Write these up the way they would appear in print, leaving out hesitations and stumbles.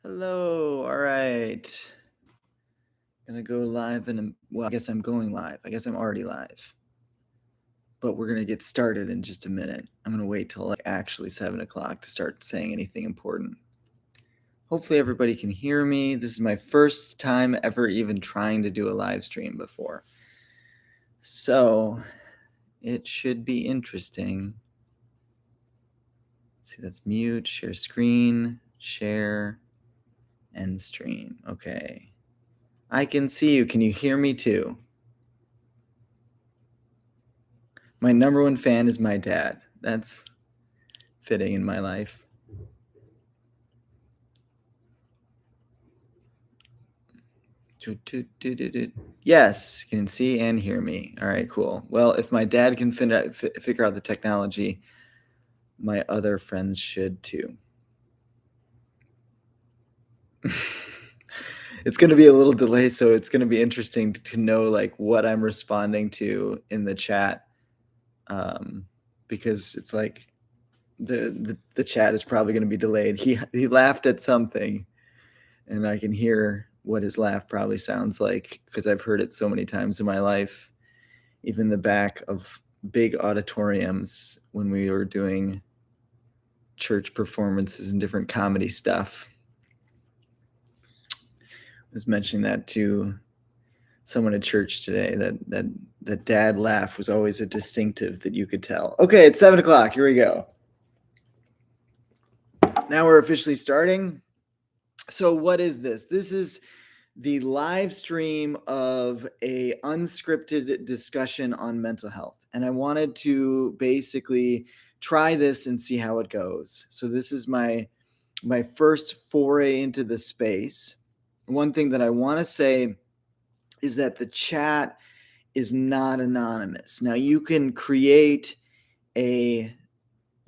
Hello. All right. Gonna go live I guess I'm going live. I guess I'm already live. But we're gonna get started in just a minute. I'm gonna wait till actually 7 o'clock to start saying anything important. Hopefully everybody can hear me. This is my first time ever even trying to do a live stream before. So it should be interesting. Let's see, that's mute, share screen, share, end stream. Okay. I can see you. Can you hear me too? My number one fan is my dad. That's fitting in my life. Yes, can see and hear me. All right, cool. Well, if my dad can figure out the technology, my other friends should too. It's going to be a little delay, so it's going to be interesting to know like what I'm responding to in the chat, because it's like the chat is probably going to be delayed. He laughed at something, and I can hear what his laugh probably sounds like because I've heard it so many times in my life, even the back of big auditoriums when we were doing church performances and different comedy stuff. I was mentioning that to someone at church today, that dad laugh was always a distinctive that you could tell. Okay, it's 7 o'clock. Here we go. Now we're officially starting. So what is this? This is the live stream of a unscripted discussion on mental health. And I wanted to basically try this and see how it goes. So this is my first foray into the space. One thing that I want to say is that the chat is not anonymous. Now you can create a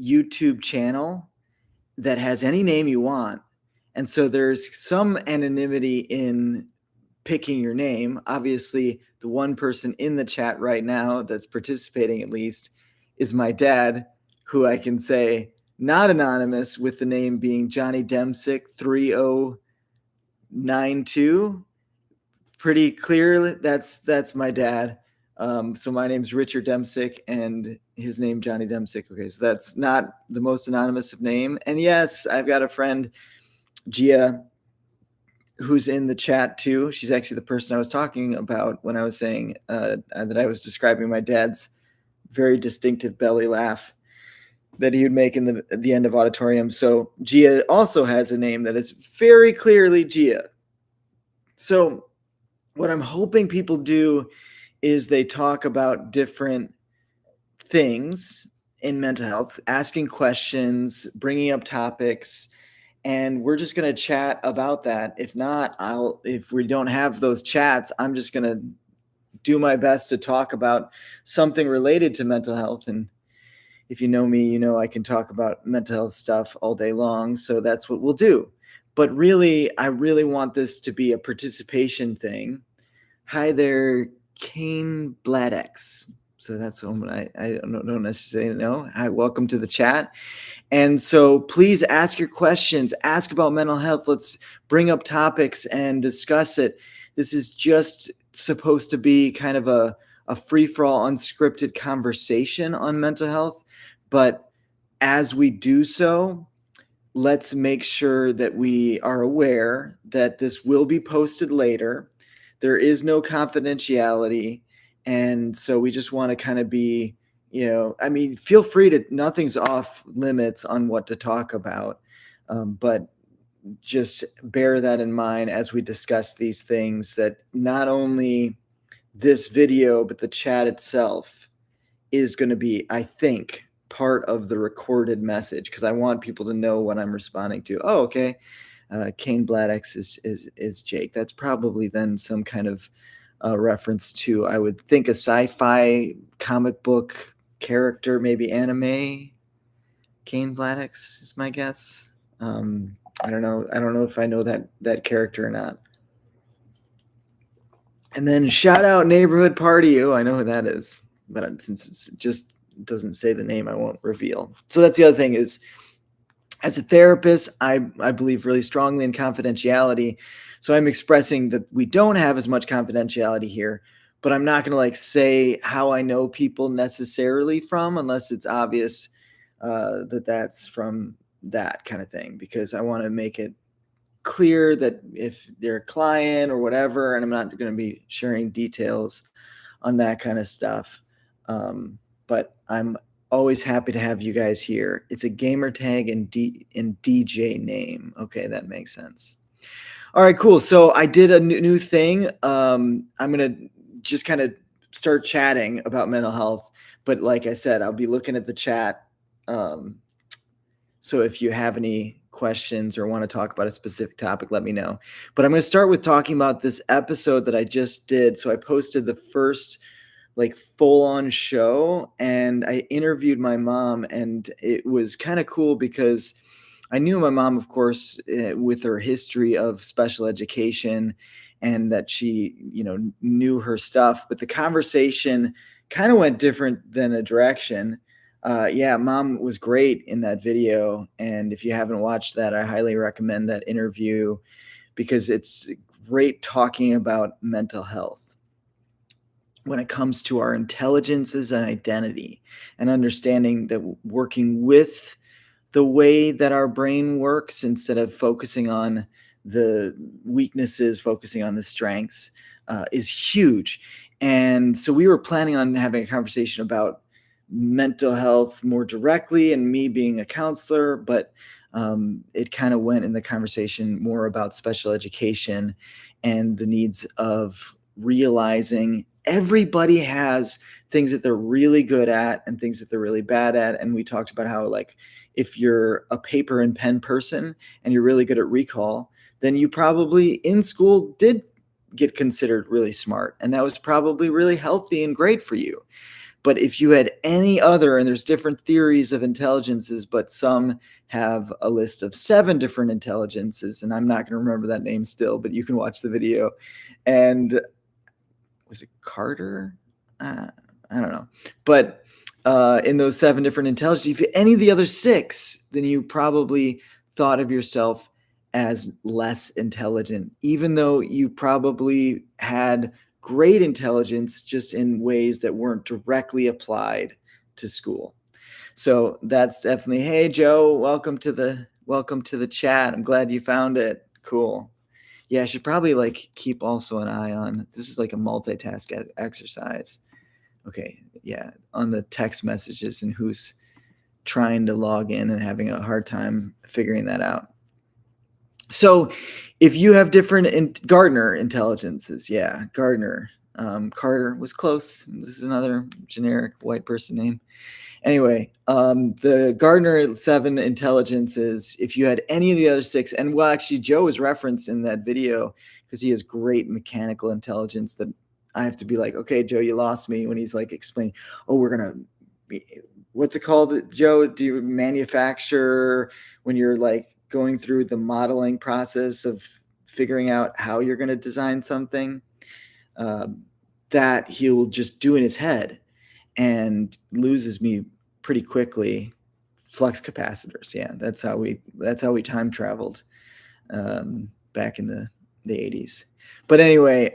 YouTube channel that has any name you want. And so there's some anonymity in picking your name. Obviously, the one person in the chat right now that's participating, at least, is my dad, who I can say not anonymous, with the name being Johnny Demsick 3092. Pretty clearly, that's my dad. So my name's Richard Demsick, and his name Johnny Demsick. Okay, so that's not the most anonymous of name. And yes, I've got a friend, Gia, who's in the chat too. She's actually the person I was talking about when I was saying that I was describing my dad's very distinctive belly laugh that he would make in the end of auditorium. So Gia also has a name that is very clearly Gia. So what I'm hoping people do is they talk about different things in mental health, asking questions, bringing up topics, and we're just going to chat about that. If not, if we don't have those chats, I'm just going to do my best to talk about something related to mental health. And if you know me, you know I can talk about mental health stuff all day long. So that's what we'll do. But really, I really want this to be a participation thing. Hi there, Kane Bladex. So that's someone I don't necessarily know. Hi, welcome to the chat. And so please ask your questions, ask about mental health. Let's bring up topics and discuss it. This is just supposed to be kind of a free-for-all, unscripted conversation on mental health. But as we do so, let's make sure that we are aware that this will be posted later. There is no confidentiality. And so we just want to kind of be, feel free to, nothing's off limits on what to talk about. But just bear that in mind as we discuss these things, that not only this video, but the chat itself is going to be, I think, part of the recorded message, because I want people to know what I'm responding to. Oh, okay. Kane Bladex is Jake. That's probably then some kind of reference to, I would think, a sci-fi comic book character, maybe anime. Kane Bladex is my guess. I don't know. I don't know if I know that character or not. And then shout out Neighborhood Party. Oh, I know who that is. But since it just doesn't say the name, I won't reveal. So that's the other thing is, As a therapist, I believe really strongly in confidentiality. So I'm expressing that we don't have as much confidentiality here, but I'm not going to like say how I know people necessarily from unless it's obvious that that's from that kind of thing, because I want to make it clear that if they're a client or whatever, and I'm not going to be sharing details on that kind of stuff. But I'm always happy to have you guys here. It's a gamer tag and DJ name. Okay, that makes sense. All right, cool. So I did a new thing. I'm gonna just kind of start chatting about mental health, but like I said, I'll be looking at the chat. Um, so if you have any questions or want to talk about a specific topic, let me know. But I'm going to start with talking about this episode that I just did. So I posted the first like full on show and I interviewed my mom, and it was kind of cool because I knew my mom, of course, with her history of special education, and that she, knew her stuff. But the conversation kind of went different than a direction. Yeah, mom was great in that video. And if you haven't watched that, I highly recommend that interview because it's great talking about mental health when it comes to our intelligences and identity, and understanding that working with the way that our brain works instead of focusing on the weaknesses, focusing on the strengths is huge. And so we were planning on having a conversation about mental health more directly and me being a counselor, but it kind of went in the conversation more about special education and the needs of realizing everybody has things that they're really good at and things that they're really bad at. And we talked about how, like, if you're a paper and pen person and you're really good at recall, then you probably in school did get considered really smart. And that was probably really healthy and great for you. But if you had any other, and there's different theories of intelligences, but some have a list of 7 different intelligences, and I'm not going to remember that name still, but you can watch the video. And was it Carter? I don't know. But in those 7 different intelligences, if you any of the other 6, then you probably thought of yourself as less intelligent, even though you probably had great intelligence just in ways that weren't directly applied to school. So that's definitely, hey Joe, welcome to the chat. I'm glad you found it. Cool. Yeah, I should probably like keep also an eye on, this is like a multitask exercise. Okay, yeah, on the text messages and who's trying to log in and having a hard time figuring that out. So if you have different Gardner intelligences, yeah, Gardner. Carter was close. This is another generic white person name. Anyway, the Gardner 7 intelligences, if you had any of the other 6, and well, actually, Joe was referenced in that video because he has great mechanical intelligence that I have to be like, okay, Joe, you lost me when he's like explaining, oh, we're going to, what's it called, Joe? Do you manufacture when you're like going through the modeling process of figuring out how you're going to design something that he'll just do in his head and loses me pretty quickly. Flux capacitors. Yeah, that's how we time traveled back in the 80s. But anyway,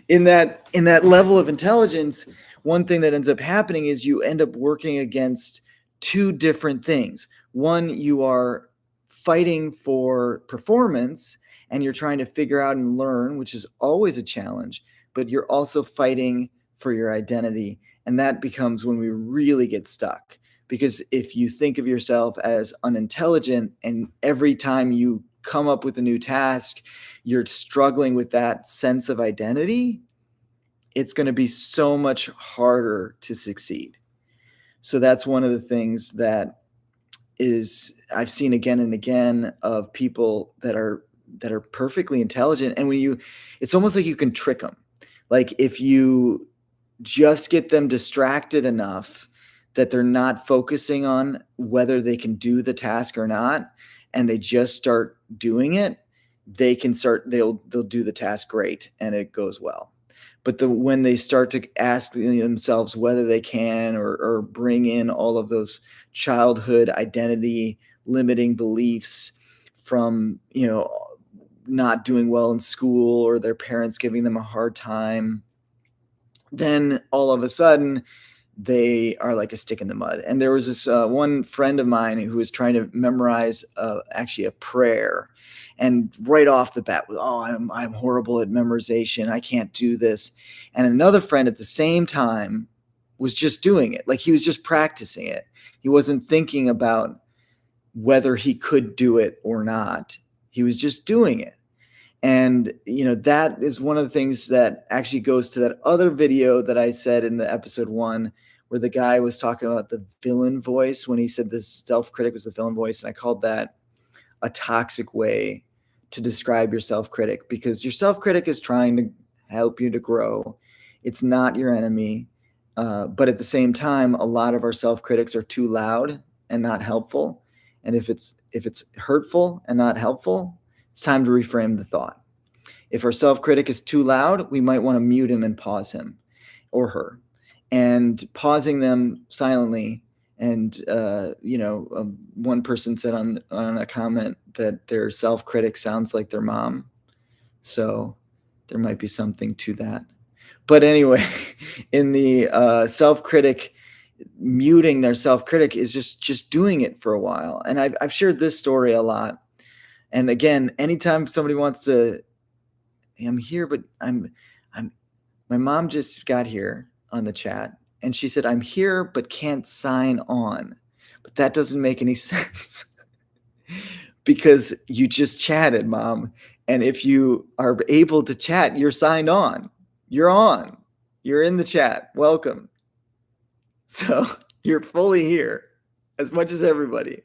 in that level of intelligence, one thing that ends up happening is you end up working against 2 different things. One, you are fighting for performance and you're trying to figure out and learn, which is always a challenge, but you're also fighting for your identity. And that becomes when we really get stuck. Because if you think of yourself as unintelligent and every time you come up with a new task, you're struggling with that sense of identity, it's going to be so much harder to succeed. So that's one of the things that is I've seen again and again of people that are perfectly intelligent. And it's almost like you can trick them. Like if you just get them distracted enough that they're not focusing on whether they can do the task or not, and they just start doing it, they'll do the task great and it goes well. But when they start to ask themselves whether they can, or bring in all of those childhood identity limiting beliefs from, not doing well in school, or their parents giving them a hard time, then all of a sudden they are like a stick in the mud. And there was this one friend of mine who was trying to memorize actually a prayer, and right off the bat, oh, I'm horrible at memorization, I can't do this. And another friend at the same time was just doing it, like he was just practicing it. He wasn't thinking about whether he could do it or not. He was just doing it. And, that is one of the things that actually goes to that other video that I said in the episode 1, where the guy was talking about the villain voice, when he said this self-critic was the villain voice. And I called that a toxic way to describe your self-critic, because your self-critic is trying to help you to grow. It's not your enemy. But at the same time, a lot of our self-critics are too loud and not helpful. And if it's hurtful and not helpful, it's time to reframe the thought. If our self-critic is too loud, we might want to mute him and pause him or her. And pausing them silently. And, one person said on a comment that their self-critic sounds like their mom. So there might be something to that. But anyway, in the self-critic, muting their self-critic is just doing it for a while. And I've shared this story a lot. And again, anytime somebody wants to, I'm here, but my mom just got here on the chat, and she said, I'm here, but can't sign on. But that doesn't make any sense because you just chatted, Mom. And if you are able to chat, you're signed on. You're on. You're in the chat. Welcome. So you're fully here, as much as everybody.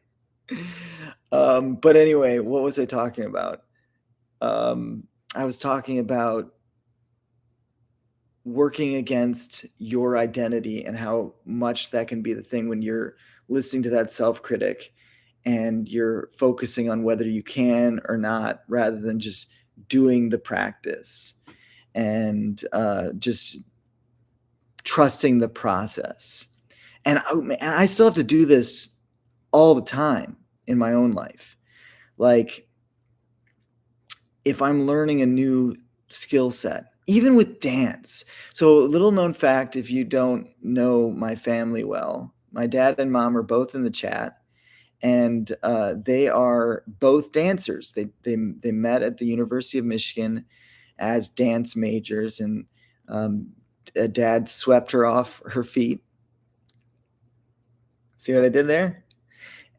But anyway, what was I talking about? I was talking about working against your identity and how much that can be the thing when you're listening to that self-critic and you're focusing on whether you can or not, rather than just doing the practice and just trusting the process. And I still have to do this all the time in my own life. Like, if I'm learning a new skill set, even with dance. So, little known fact, if you don't know my family well, my dad and mom are both in the chat, and they are both dancers. They met at the University of Michigan as dance majors, and dad swept her off her feet. See what I did there?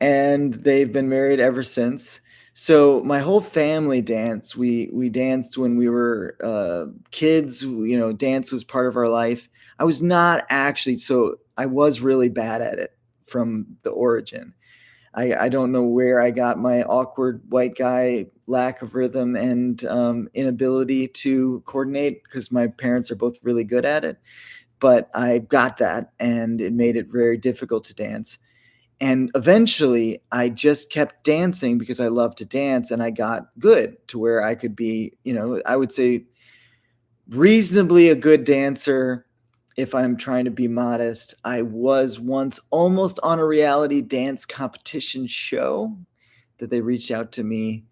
And they've been married ever since. So my whole family danced. We danced when we were kids. Dance was part of our life. I was not actually, so I was really bad at it from the origin. I don't know where I got my awkward white guy lack of rhythm and inability to coordinate, because my parents are both really good at it. But I got that, and it made it very difficult to dance. And eventually I just kept dancing because I love to dance, and I got good to where I could be, I would say reasonably a good dancer if I'm trying to be modest. I was once almost on a reality dance competition show that they reached out to me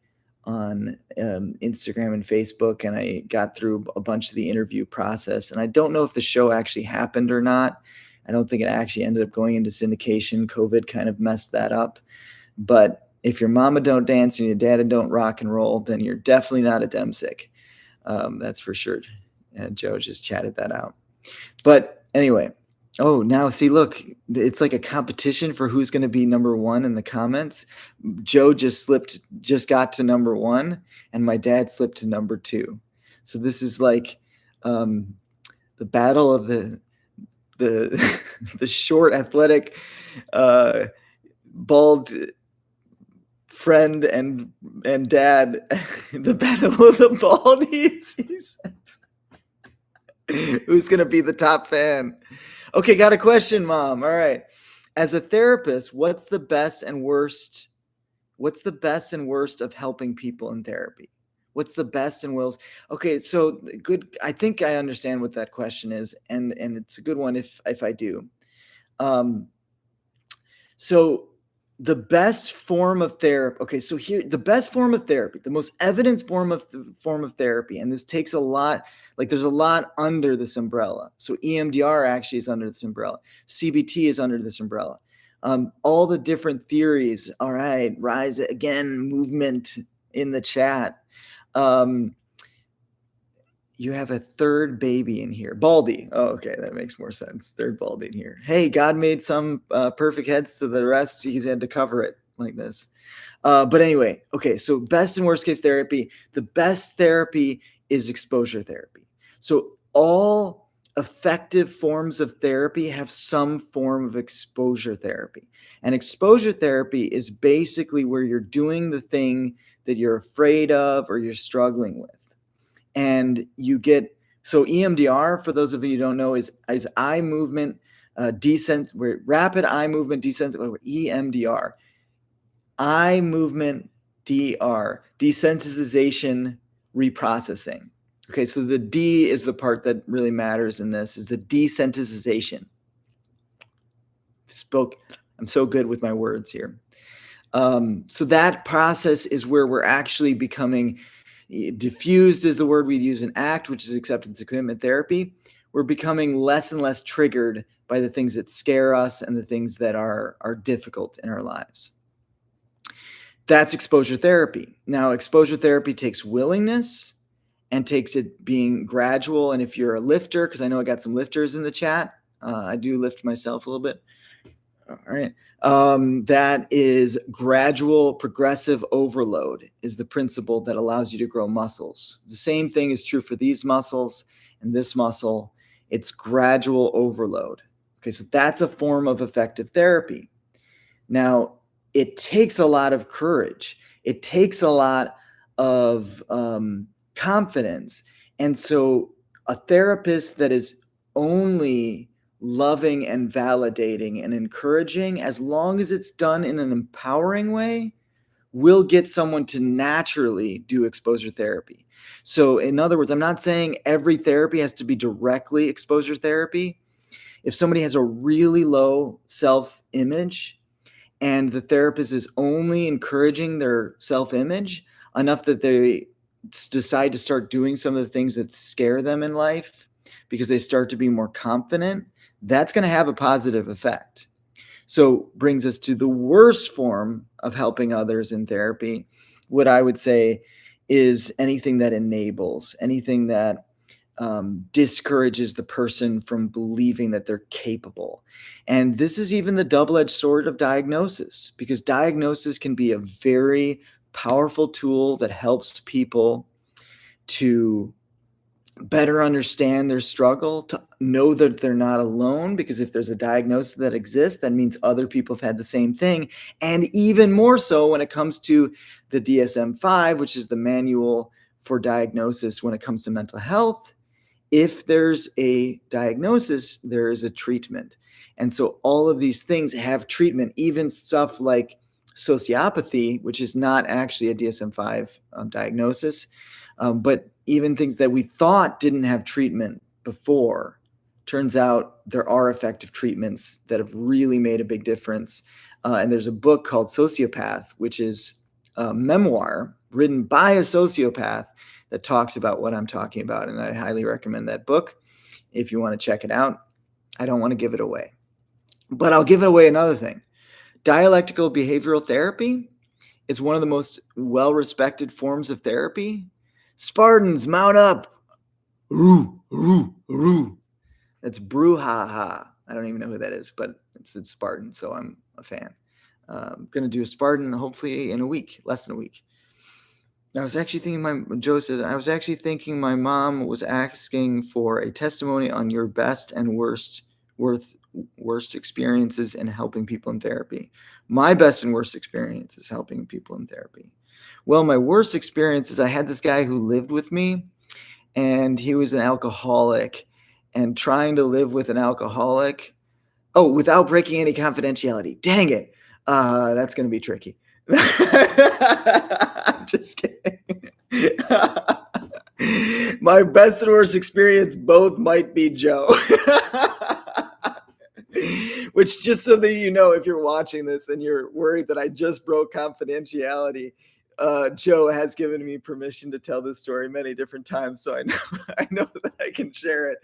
on Instagram and Facebook, and I got through a bunch of the interview process. And I don't know if the show actually happened or not. I don't think it actually ended up going into syndication. COVID kind of messed that up. But if your mama don't dance and your daddy don't rock and roll, then you're definitely not a Demsick. That's for sure. And Joe just chatted that out. But anyway, now see, look, it's like a competition for who's going to be number one in the comments. Joe just got to number one, and my dad slipped to number two. So this is like the battle of the short, athletic, bald friend and dad. The battle of the baldies, he says. Who's going to be the top fan? Okay, got a question, Mom. All right. As a therapist, what's the best and worst of helping people in therapy? What's the best and worst? Okay, so good. I think I understand what that question is, and it's a good one if I do. So the best form of therapy. Okay, so here the best form of therapy, the most evidence form of therapy, and this takes a lot. Like there's a lot under this umbrella. So EMDR actually is under this umbrella. CBT is under this umbrella. All the different theories. All right, rise again movement in the chat. You have a third baby in here. Baldy. Oh, okay. That makes more sense. Third Baldy in here. Hey, God made some perfect heads to the rest. He's had to cover it like this. But anyway, okay. So best and worst case therapy. The best therapy is exposure therapy. So all effective forms of therapy have some form of exposure therapy. And exposure therapy is basically where you're doing the thing that you're afraid of or you're struggling with. And you get, so EMDR, for those of you who don't know, is eye movement rapid eye movement EMDR, eye movement desensitization reprocessing. Okay, so the D is the part that really matters in this, is the desensitization. I'm so good with my words here. So that process is where we're actually becoming diffused, is the word we'd use in ACT, which is acceptance and commitment therapy. We're becoming less and less triggered by the things that scare us and the things that are difficult in our lives. That's exposure therapy. Now, exposure therapy takes willingness and takes it being gradual. And if you're a lifter, because I know I got some lifters in the chat, I do lift myself a little bit. All right. That is gradual progressive overload is the principle that allows you to grow muscles. The same thing is true for these muscles and this muscle. It's gradual overload. Okay, so that's a form of effective therapy. Now, it takes a lot of courage. It takes a lot of confidence. And so a therapist that is only loving and validating and encouraging, as long as it's done in an empowering way, will get someone to naturally do exposure therapy. So in other words, I'm not saying every therapy has to be directly exposure therapy. If somebody has a really low self-image and the therapist is only encouraging their self-image enough that they decide to start doing some of the things that scare them in life because they start to be more confident, that's going to have a positive effect. So brings us to the worst form of helping others in therapy. What I would say is anything that enables, anything that discourages the person from believing that they're capable. And this is even the double-edged sword of diagnosis, because diagnosis can be a very powerful tool that helps people to better understand their struggle, to know that they're not alone, because if there's a diagnosis that exists, that means other people have had the same thing. And even more so when it comes to the DSM-5, which is the manual for diagnosis when it comes to mental health. If there's a diagnosis, there is a treatment. And so all of these things have treatment, even stuff like sociopathy, which is not actually a DSM-5 diagnosis, but even things that we thought didn't have treatment before, turns out there are effective treatments that have really made a big difference. And there's a book called Sociopath, which is a memoir written by a sociopath that talks about what I'm talking about. And I highly recommend that book if you want to check it out. I don't want to give it away, but I'll give it away another thing. Dialectical behavioral therapy is one of the most well-respected forms of therapy. Spartans, mount up. Roo, roo, roo. That's brouhaha. I don't even know who that is, but it's Spartan, so I'm a fan. I'm going to do a Spartan hopefully in a week, less than a week. I was actually thinking my mom was asking for a testimony on your best and worst experiences in helping people in therapy. My best and worst experience is helping people in therapy. Well, my worst experience is I had this guy who lived with me, and he was an alcoholic, and trying to live with an alcoholic, without breaking any confidentiality. Dang it. That's going to be tricky. I'm just kidding. My best and worst experience both might be Joe. Which, just so that you know, if you're watching this and you're worried that I just broke confidentiality, Joe has given me permission to tell this story many different times, so I know I know that I can share it.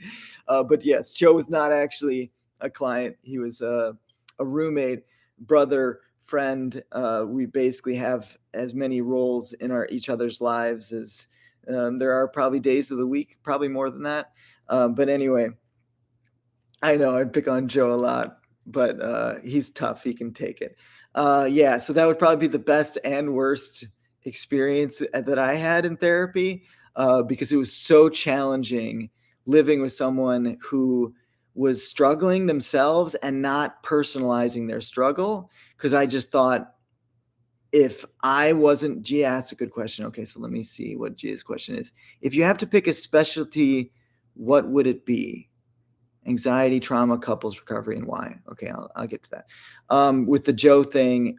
But yes, Joe was not actually a client; he was a roommate, brother, friend. We basically have as many roles in each other's lives as there are probably days of the week, probably more than that. But anyway, I know I pick on Joe a lot, but he's tough. He can take it. Yeah, so that would probably be the best and worst experience that I had in therapy because it was so challenging living with someone who was struggling themselves and not personalizing their struggle. Because I just thought if I wasn't, Gia asked a good question. Okay, so let me see what Gia's question is. If you have to pick a specialty, what would it be? Anxiety, trauma, couples recovery, and why? Okay, I'll get to that. With the Joe thing,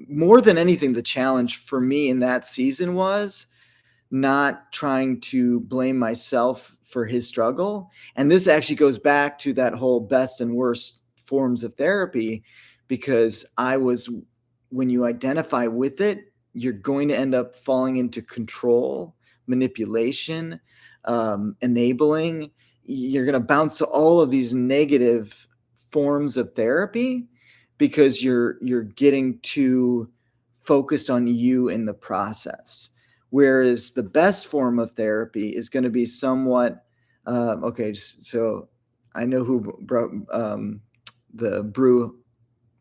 more than anything, the challenge for me in that season was not trying to blame myself for his struggle. And this actually goes back to that whole best and worst forms of therapy, because when you identify with it, you're going to end up falling into control, manipulation, enabling. You're going to bounce to all of these negative forms of therapy because you're getting too focused on you in the process. Whereas the best form of therapy is going to be somewhat okay. So I know who the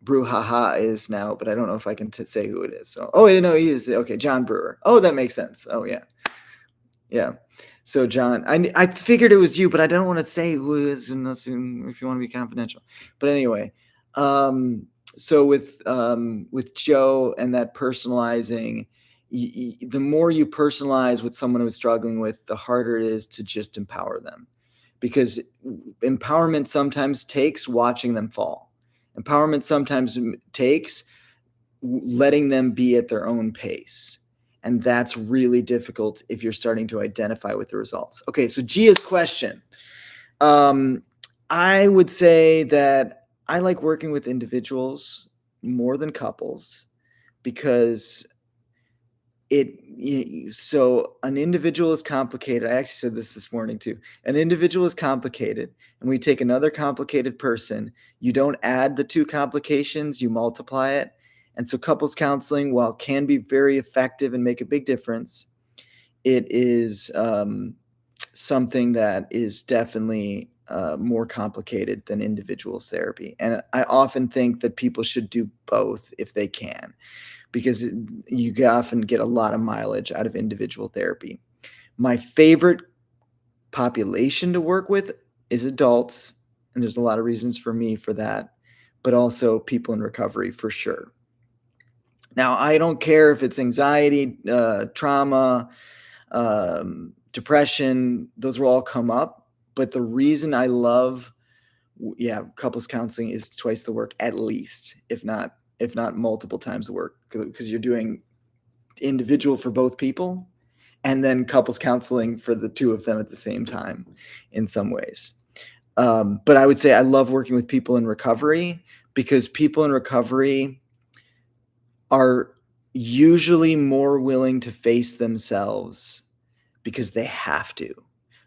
brouhaha is now, but I don't know if I can say who it is. So I didn't know he is. Okay, John Brewer. Oh, that makes sense. Oh yeah. Yeah. So John, I figured it was you, but I don't want to say who it is unless if you want to be confidential. But anyway, so with Joe and that personalizing, the more you personalize what someone was struggling with, the harder it is to just empower them, because empowerment sometimes takes watching them fall. Empowerment sometimes takes letting them be at their own pace. And that's really difficult if you're starting to identify with the results. Okay, so Gia's question. I would say that I like working with individuals more than couples because so an individual is complicated. I actually said this morning too. An individual is complicated, and we take another complicated person. You don't add the two complications, you multiply it. And so couples counseling, while can be very effective and make a big difference, it is something that is definitely more complicated than individuals therapy. And I often think that people should do both if they can, because you often get a lot of mileage out of individual therapy. My favorite population to work with is adults, and there's a lot of reasons for me for that, but also people in recovery for sure. Now, I don't care if it's anxiety, trauma, depression, those will all come up. But the reason I love, couples counseling is twice the work at least, if not multiple times the work, because you're doing individual for both people and then couples counseling for the two of them at the same time in some ways. But I would say I love working with people in recovery because people in recovery are usually more willing to face themselves because they have to.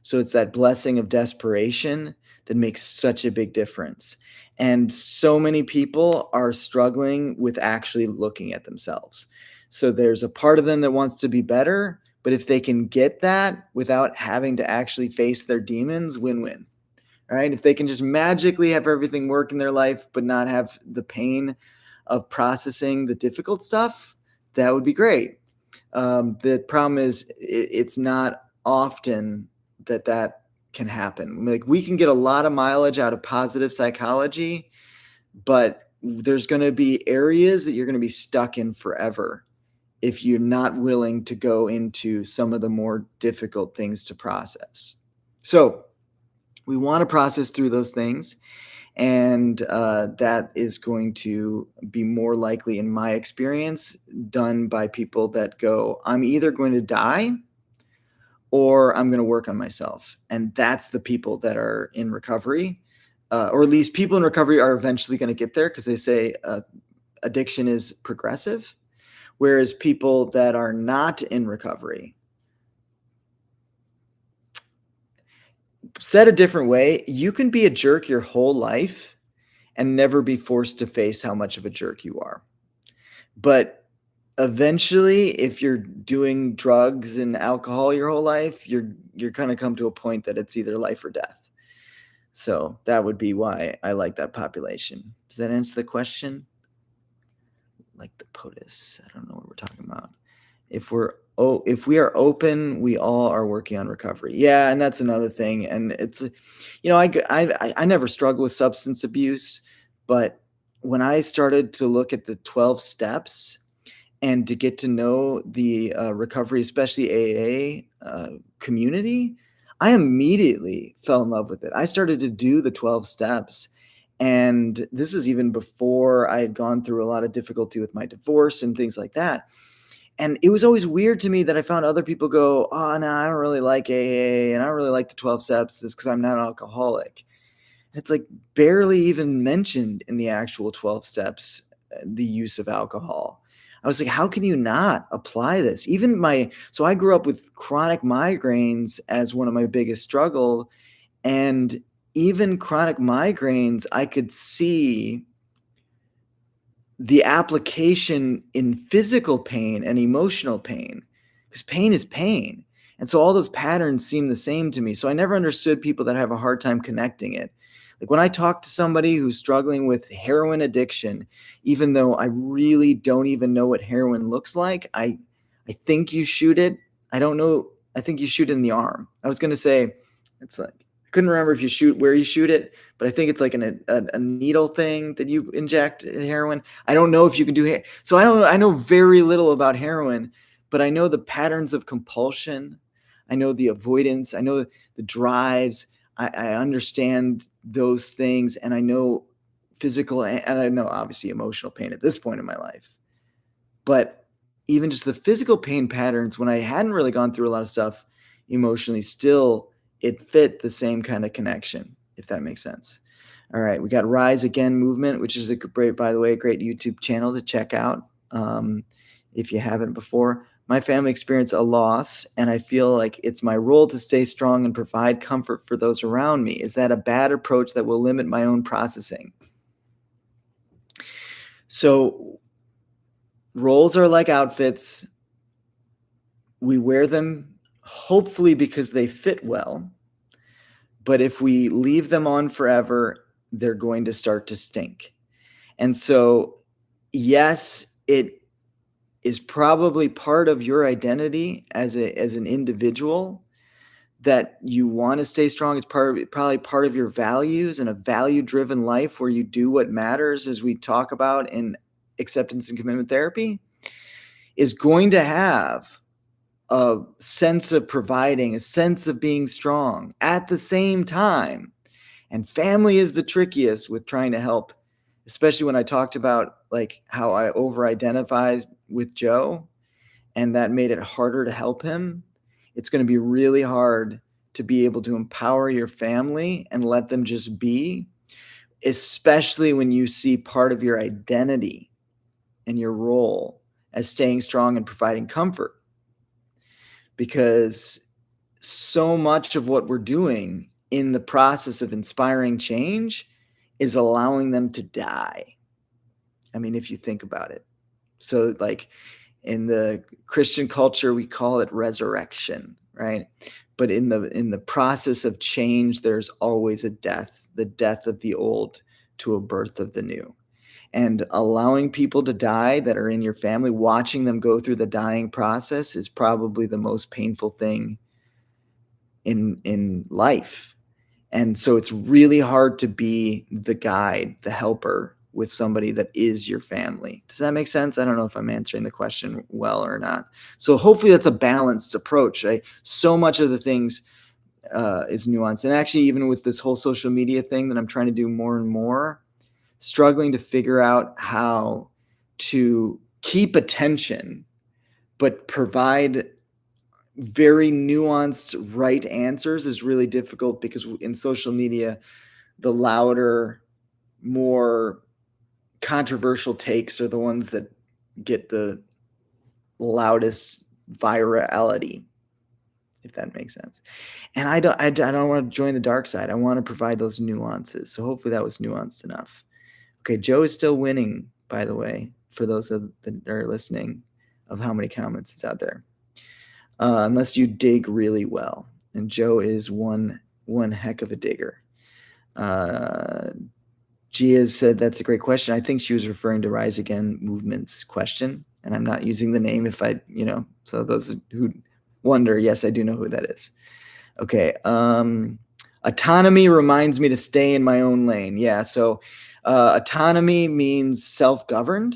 So it's that blessing of desperation that makes such a big difference. And so many people are struggling with actually looking at themselves. So there's a part of them that wants to be better, but if they can get that without having to actually face their demons, win-win. All right. If they can just magically have everything work in their life, but not have the pain of processing the difficult stuff, that would be great. The problem is it's not often that can happen. Like, we can get a lot of mileage out of positive psychology, but there's going to be areas that you're going to be stuck in forever if you're not willing to go into some of the more difficult things to process. So we want to process through those things. And that is going to be more likely, in my experience, done by people that go, I'm either going to die or I'm going to work on myself. And that's the people that are in recovery, or at least people in recovery are eventually going to get there, because they say addiction is progressive. Whereas people that are not in recovery, said a different way, you can be a jerk your whole life and never be forced to face how much of a jerk you are. But eventually, if you're doing drugs and alcohol your whole life, you're going to come to a point that it's either life or death. So that would be why I like that population. Does that answer the question? Like the POTUS. I don't know what we're talking about. If we are open, we all are working on recovery. Yeah, and that's another thing. And it's, I never struggled with substance abuse, but when I started to look at the 12 steps and to get to know the recovery, especially AA community, I immediately fell in love with it. I started to do the 12 steps. And this is even before I had gone through a lot of difficulty with my divorce and things like that. And it was always weird to me that I found other people go, oh, no, I don't really like AA and I don't really like the 12 steps because I'm not an alcoholic. It's like barely even mentioned in the actual 12 steps, the use of alcohol. I was like, how can you not apply this? So I grew up with chronic migraines as one of my biggest struggle. And even chronic migraines, I could see the application in physical pain and emotional pain, because pain is pain. And so all those patterns seem the same to me. So I never understood people that have a hard time connecting it. Like when I talk to somebody who's struggling with heroin addiction, even though I really don't even know what heroin looks like, I think you shoot it. I don't know. I think you shoot it in the arm. I was going to say, it's like, I couldn't remember if you shoot where you shoot it, but I think it's like a needle thing that you inject in heroin. I don't know if you can do so I know very little about heroin, but I know the patterns of compulsion. I know the avoidance. I know the drives. I understand those things, and I know physical, and I know obviously emotional pain at this point in my life. But even just the physical pain patterns, when I hadn't really gone through a lot of stuff emotionally, still it fit the same kind of connection, if that makes sense. All right, we got Rise Again Movement, which is by the way, a great YouTube channel to check out if you haven't before. My family experienced a loss, and I feel like it's my role to stay strong and provide comfort for those around me. Is that a bad approach that will limit my own processing? So roles are like outfits. We wear them hopefully because they fit well. But if we leave them on forever, they're going to start to stink. And so, yes, it is probably part of your identity as an individual that you want to stay strong. It's probably part of your values and a value-driven life where you do what matters, as we talk about in acceptance and commitment therapy, is going to have a sense of providing, a sense of being strong at the same time. And family is the trickiest with trying to help, especially when I talked about like how I over-identified with Joe and that made it harder to help him. It's going to be really hard to be able to empower your family and let them just be, especially when you see part of your identity and your role as staying strong and providing comfort. Because so much of what we're doing in the process of inspiring change is allowing them to die. I mean, if you think about it. So like in the Christian culture, we call it resurrection, right? But in the process of change, there's always a death, the death of the old to a birth of the new. And allowing people to die that are in your family, watching them go through the dying process is probably the most painful thing in life. And so it's really hard to be the guide, the helper with somebody that is your family. Does that make sense? I don't know if I'm answering the question well or not. So hopefully that's a balanced approach, right? So much of the things is nuanced. And actually, even with this whole social media thing that I'm trying to do more and more, struggling to figure out how to keep attention, but provide very nuanced right answers is really difficult, because in social media, the louder, more controversial takes are the ones that get the loudest virality, if that makes sense. And I don't want to join the dark side. I want to provide those nuances. So hopefully that was nuanced enough. Okay, Joe is still winning, by the way, for those that are listening, of how many comments is out there. Unless you dig really well. And Joe is one heck of a digger. Gia said that's a great question. I think she was referring to Rise Again movement's question, and I'm not using the name so those who wonder, yes, I do know who that is. Okay. Autonomy reminds me to stay in my own lane. Yeah. So autonomy means self-governed.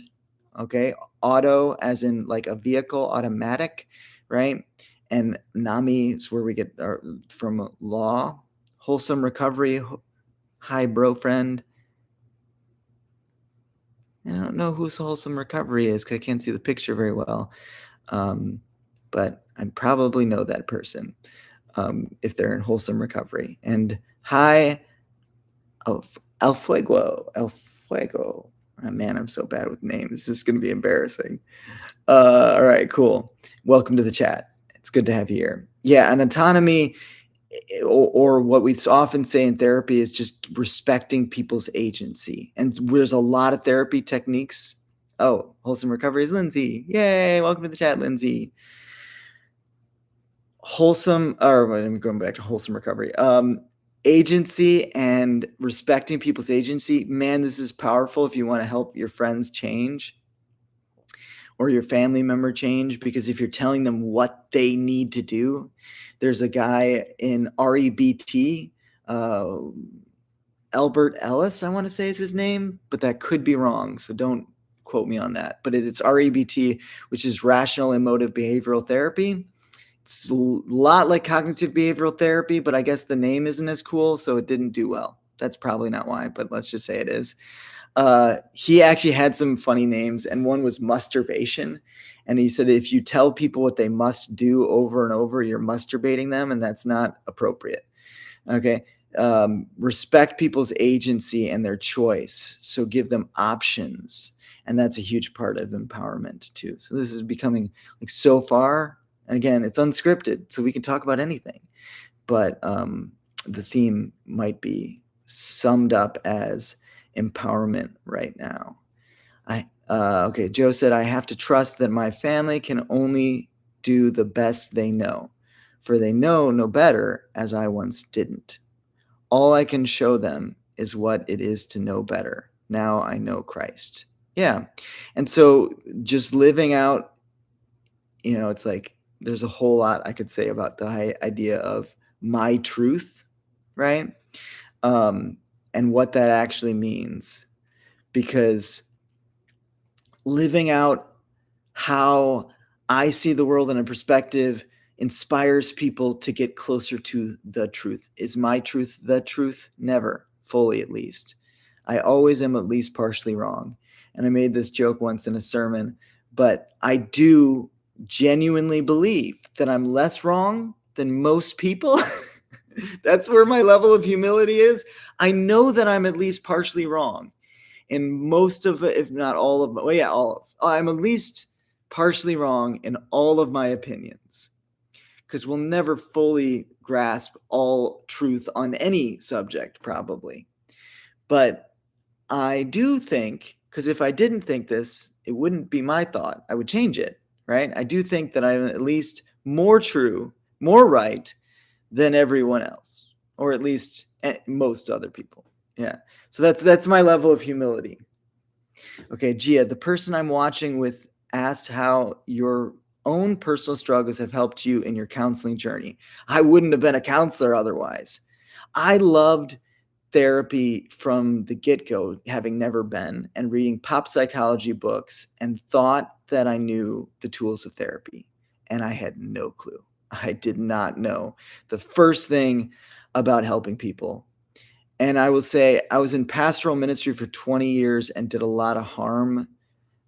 Okay. Auto, as in like a vehicle, automatic, right? And nami is where we get from law. Wholesome recovery. Hi, bro friend. I don't know who Wholesome Recovery is because I can't see the picture very well. But I probably know that person if they're in Wholesome Recovery. And hi, El Fuego. El Fuego. Oh, man, I'm so bad with names. This is going to be embarrassing. All right, cool. Welcome to the chat. It's good to have you here. Yeah, and autonomy, or what we often say in therapy, is just respecting people's agency. And there's a lot of therapy techniques. Oh, Wholesome Recovery is Lindsay. Yay, welcome to the chat, Lindsay. I'm going back to Wholesome Recovery. Agency and respecting people's agency. Man, this is powerful if you want to help your friends change or your family member change, because if you're telling them what they need to do, there's a guy in REBT, Albert Ellis, I want to say is his name, but that could be wrong, so don't quote me on that. But it's REBT, which is Rational Emotive Behavioral Therapy. It's a lot like cognitive behavioral therapy, but I guess the name isn't as cool, so it didn't do well. That's probably not why, but let's just say it is. He actually had some funny names, and one was masturbation. And he said, if you tell people what they must do over and over, you're masturbating them, and that's not appropriate. Okay. Respect people's agency and their choice. So give them options. And that's a huge part of empowerment too. So this is becoming like so far, and again, it's unscripted, so we can talk about anything. But the theme might be summed up as empowerment right now. Okay, Joe said, I have to trust that my family can only do the best they know, for they know no better, as I once didn't. All I can show them is what it is to know better. Now I know Christ. Yeah. And so just living out, it's like there's a whole lot I could say about the idea of my truth, right? And what that actually means. Because living out how I see the world in a perspective inspires people to get closer to the truth. Is my truth the truth? Never, fully at least. I always am at least partially wrong. And I made this joke once in a sermon, but I do genuinely believe that I'm less wrong than most people. That's where my level of humility is. I know that I'm at least partially wrong in most of it, if not all of, I'm at least partially wrong in all of my opinions, because we'll never fully grasp all truth on any subject, probably. But I do think, because if I didn't think this, it wouldn't be my thought. I would change it, right? I do think that I'm at least more true, more right than everyone else, or at least most other people. Yeah. So that's my level of humility. Okay, Gia, the person I'm watching with asked how your own personal struggles have helped you in your counseling journey. I wouldn't have been a counselor otherwise. I loved therapy from the get-go, having never been, and reading pop psychology books, and thought that I knew the tools of therapy, and I had no clue. I did not know the first thing about helping people. And I will say I was in pastoral ministry for 20 years and did a lot of harm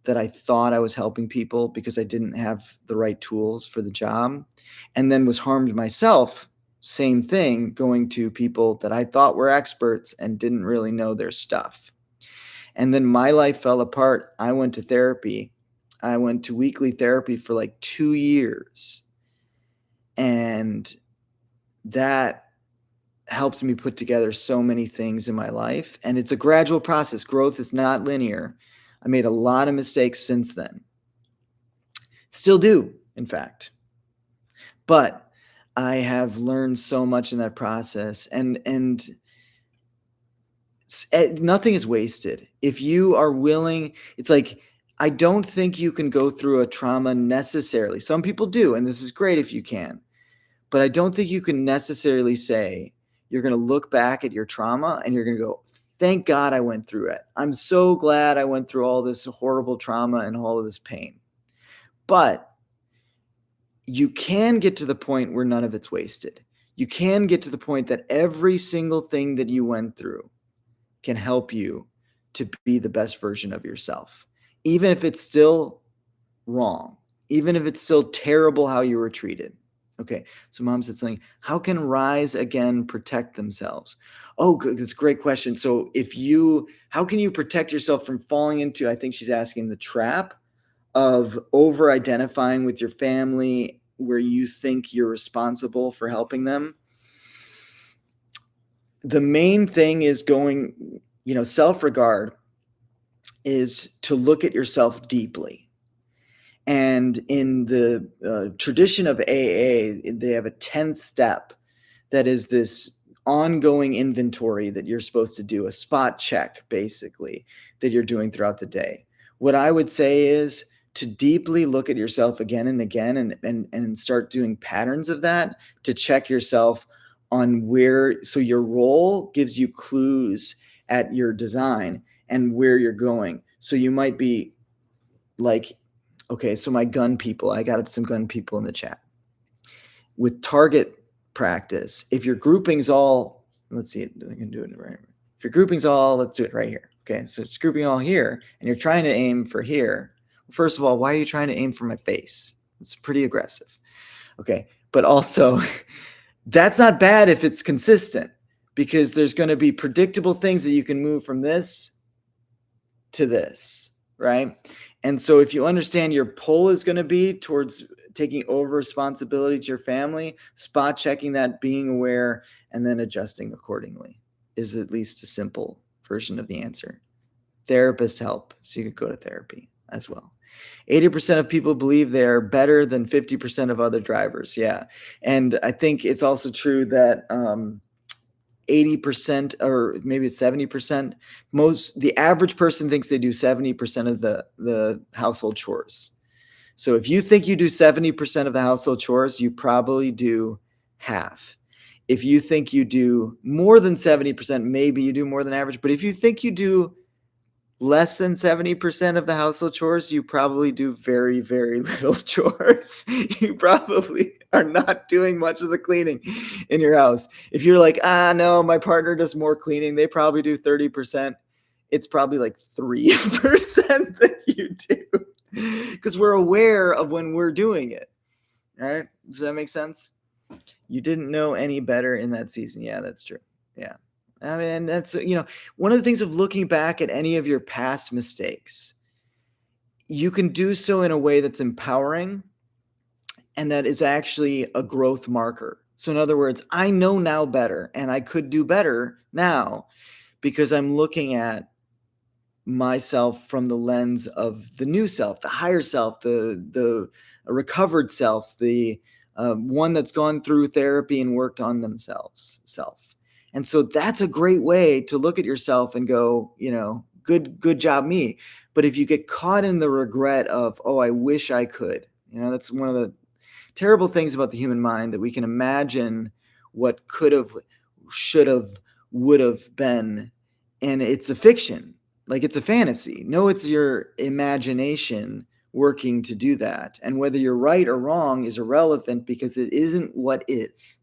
that I thought I was helping people because I didn't have the right tools for the job, and then was harmed myself. Same thing, going to people that I thought were experts and didn't really know their stuff. And then my life fell apart. I went to therapy. I went to weekly therapy for like 2 years. And that helped me put together so many things in my life. And it's a gradual process. Growth is not linear. I made a lot of mistakes since then. Still do, in fact. But I have learned so much in that process. And nothing is wasted. If you are willing, it's like, I don't think you can go through a trauma necessarily. Some people do, and this is great if you can. But I don't think you can necessarily say you're going to look back at your trauma and you're going to go, thank God I went through it. I'm so glad I went through all this horrible trauma and all of this pain. But you can get to the point where none of it's wasted. You can get to the point that every single thing that you went through can help you to be the best version of yourself, even if it's still wrong, even if it's still terrible how you were treated. Okay, so mom said something, how can rise again protect themselves? Oh, good, that's a great question. So how can you protect yourself from falling into, I think she's asking, the trap of over-identifying with your family where you think you're responsible for helping them? The main thing is self-regard is to look at yourself deeply. And in the tradition of AA, they have a 10th step that is this ongoing inventory that you're supposed to do, a spot check, basically, that you're doing throughout the day. What I would say is to deeply look at yourself again and again and start doing patterns of that to check yourself on so your role gives you clues at your design and where you're going. So you might be like, okay, so my gun people, I got some gun people in the chat. With target practice, if your grouping's all, let's see, I can do it right. If your grouping's all, let's do it right here. Okay, so it's grouping all here, and you're trying to aim for here. First of all, why are you trying to aim for my face? It's pretty aggressive. Okay, but also, that's not bad if it's consistent, because there's going to be predictable things that you can move from this to this, right? And so if you understand your pull is going to be towards taking over responsibility to your family, spot checking that, being aware, and then adjusting accordingly is at least a simple version of the answer. Therapists help, so you could go to therapy as well. 80% of people believe they're better than 50% of other drivers. Yeah. And I think it's also true that 80% or maybe it's 70%, the average person thinks they do 70% of the household chores. So if you think you do 70% of the household chores, you probably do half. If you think you do more than 70%, maybe you do more than average. But if you think you do less than 70% of the household chores, you probably do very, very little chores. You probably are not doing much of the cleaning in your house. If you're like, no, my partner does more cleaning, they probably do 30%. It's probably like 3% that you do, because we're aware of when we're doing it. All right? Does that make sense? You didn't know any better in that season. Yeah, that's true. Yeah. I mean, that's, one of the things of looking back at any of your past mistakes, you can do so in a way that's empowering and that is actually a growth marker. So in other words, I know now better and I could do better now because I'm looking at myself from the lens of the new self, the higher self, the recovered self, the one that's gone through therapy and worked on themselves self. And so that's a great way to look at yourself and go, good job me. But if you get caught in the regret of, oh, I wish I could, that's one of the terrible things about the human mind, that we can imagine what could have, should have, would have been. And it's a fiction, like it's a fantasy. No, it's your imagination working to do that. And whether you're right or wrong is irrelevant because it isn't what is.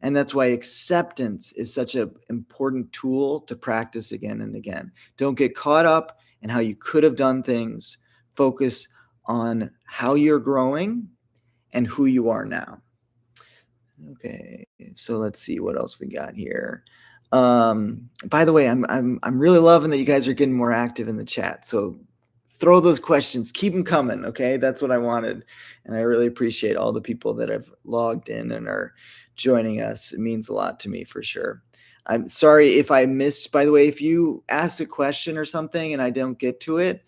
And that's why acceptance is such an important tool to practice again and again. Don't get caught up in how you could have done things. Focus on how you're growing and who you are now. Okay, so let's see what else we got here. By the way, I'm really loving that you guys are getting more active in the chat. So throw those questions, keep them coming. Okay, that's what I wanted, and I really appreciate all the people that have logged in and are joining us. It means a lot to me for sure. I'm sorry if I missed. By the way, if you ask a question or something and I don't get to it,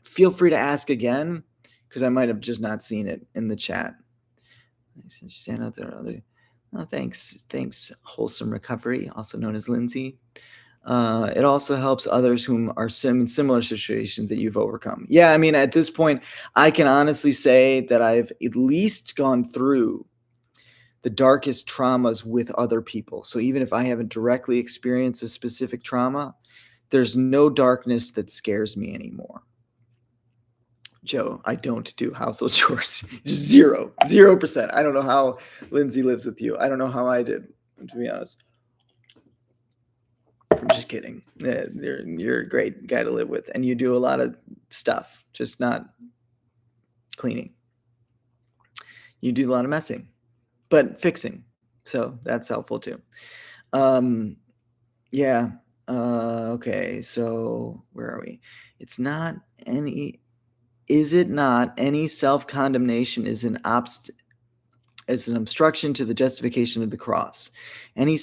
feel free to ask again because I might have just not seen it in the chat. Stand out there, other. Oh, thanks. Wholesome Recovery, also known as Lindsay. It also helps others whom are in similar situations that you've overcome. Yeah, I mean, at this point, I can honestly say that I've at least gone through the darkest traumas with other people. So even if I haven't directly experienced a specific trauma, there's no darkness that scares me anymore. Joe, I don't do household chores. Just 0%. I don't know how Lindsay lives with you. I don't know how I did, to be honest. I'm just kidding. You're a great guy to live with, and you do a lot of stuff, just not cleaning. You do a lot of messing, but fixing. So that's helpful too. Yeah. Okay. So where are we? Is it not any self-condemnation is an obstruction to the justification of the cross? Any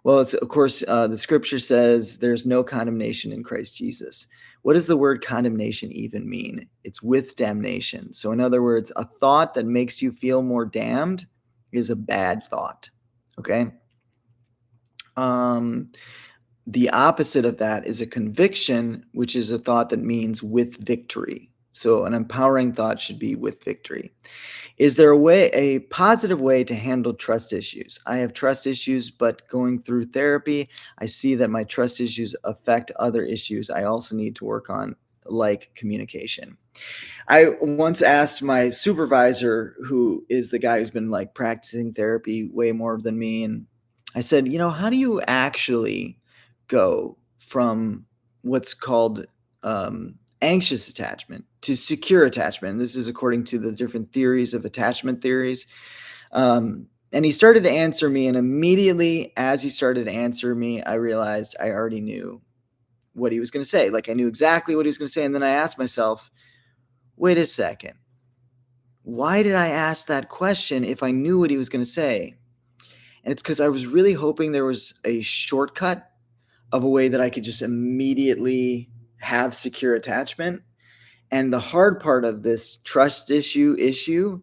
well, it's, of course, the scripture says there's no condemnation in Christ Jesus. What does the word condemnation even mean? It's with damnation. So in other words, a thought that makes you feel more damned is a bad thought. Okay. The opposite of that is a conviction, which is a thought that means with victory. So an empowering thought should be with victory. Is there a positive way to handle trust issues? I have trust issues, but going through therapy, I see that my trust issues affect other issues I also need to work on, like communication. I once asked my supervisor, who is the guy who's been like practicing therapy way more than me, and I said, how do you actually go from what's called anxious attachment to secure attachment? And this is according to the different theories of attachment theories. And he started to answer me, and immediately as he started to answer me, I realized I already knew what he was going to say. Like I knew exactly what he was going to say. And then I asked myself, wait a second, why did I ask that question if I knew what he was going to say? And it's because I was really hoping there was a shortcut of a way that I could just immediately have secure attachment. And the hard part of this trust issue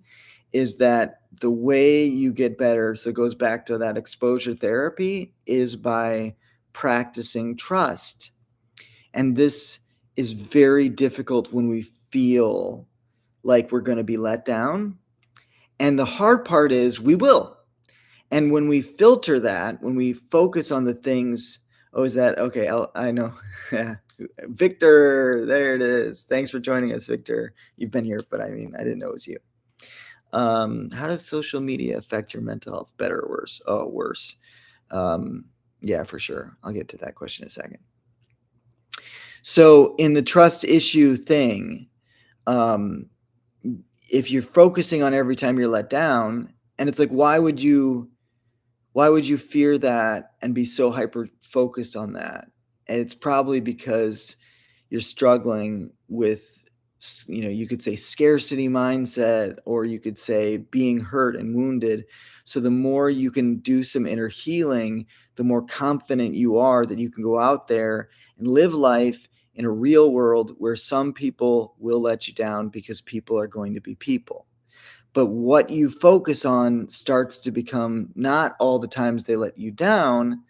is that the way you get better, so it goes back to that exposure therapy, is by practicing trust. And this is very difficult when we feel like we're going to be let down. And the hard part is we will. And when we filter that, when we focus on the things, is that okay? I know. Victor, there it is. Thanks for joining us, Victor. You've been here, but I didn't know it was you. How does social media affect your mental health? Better or worse? Oh, worse. Yeah, for sure. I'll get to that question in a second. So in the trust issue thing, if you're focusing on every time you're let down, and it's like, why would you fear that and be so hyper focused on that? And it's probably because you're struggling with, you could say scarcity mindset, or you could say being hurt and wounded. So the more you can do some inner healing, the more confident you are that you can go out there and live life in a real world where some people will let you down because people are going to be people. But what you focus on starts to become not all the times they let you down,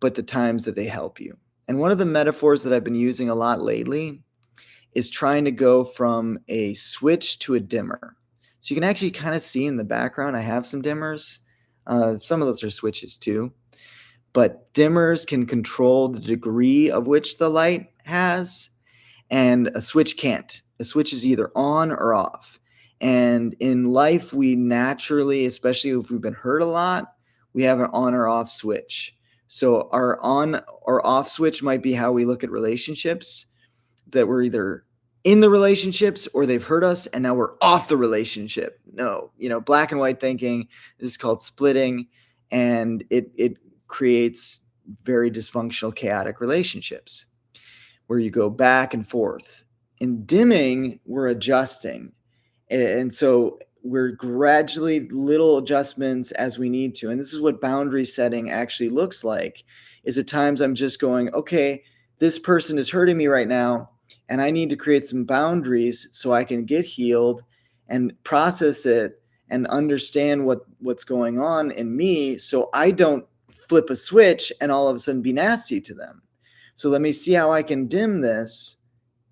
but the times that they help you. And one of the metaphors that I've been using a lot lately is trying to go from a switch to a dimmer. So you can actually kind of see in the background, I have some dimmers. Some of those are switches too. But dimmers can control the degree of which the light has, and a switch can't. A switch is either on or off. And in life, we naturally, especially if we've been hurt a lot, we have an on or off switch. So our on or off switch might be how we look at relationships, that we're either in the relationships or they've hurt us and now we're off the relationship. No, black and white thinking is called splitting, and it creates very dysfunctional, chaotic relationships where you go back and forth. In dimming, we're adjusting. And so we're gradually little adjustments as we need to. And this is what boundary setting actually looks like, is at times I'm just going, okay, this person is hurting me right now, and I need to create some boundaries so I can get healed and process it and understand what's going on in me, so I don't flip a switch and all of a sudden be nasty to them. So let me see how I can dim this